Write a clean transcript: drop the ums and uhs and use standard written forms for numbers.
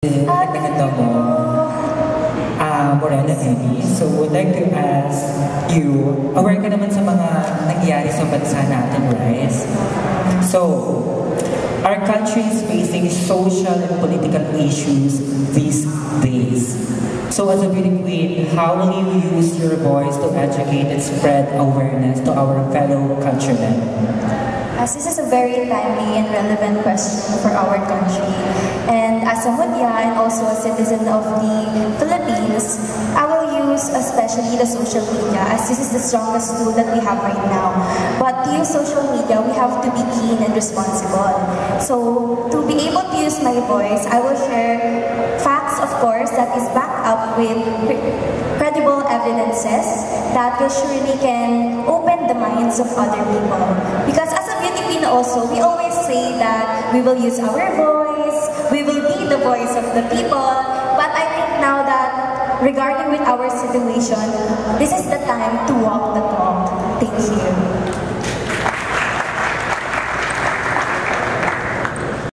Nagkakanta mo, Morena Emmy. So, would like to ask you, aware ka naman sa mga nangyayari sa bansa natin, right? So, our country is facing social and political issues these days. So, as a beauty queen, how will you use your voice to educate and spread awareness to our fellow countrymen? As this is a very timely and relevant question for our country. And as a Mudya and also a citizen of the Philippines, I will use especially the social media as this is the strongest tool that we have right now. But to use social media, we have to be keen and responsible. So to be able to use my voice, I will share facts, of course, that is backed up with credible evidences that will surely can open the minds of other people. Because as a beauty queen also, we always say that we will use our voice, we will be the voice of the people, but I think now that regarding with our situation, this is the time to walk the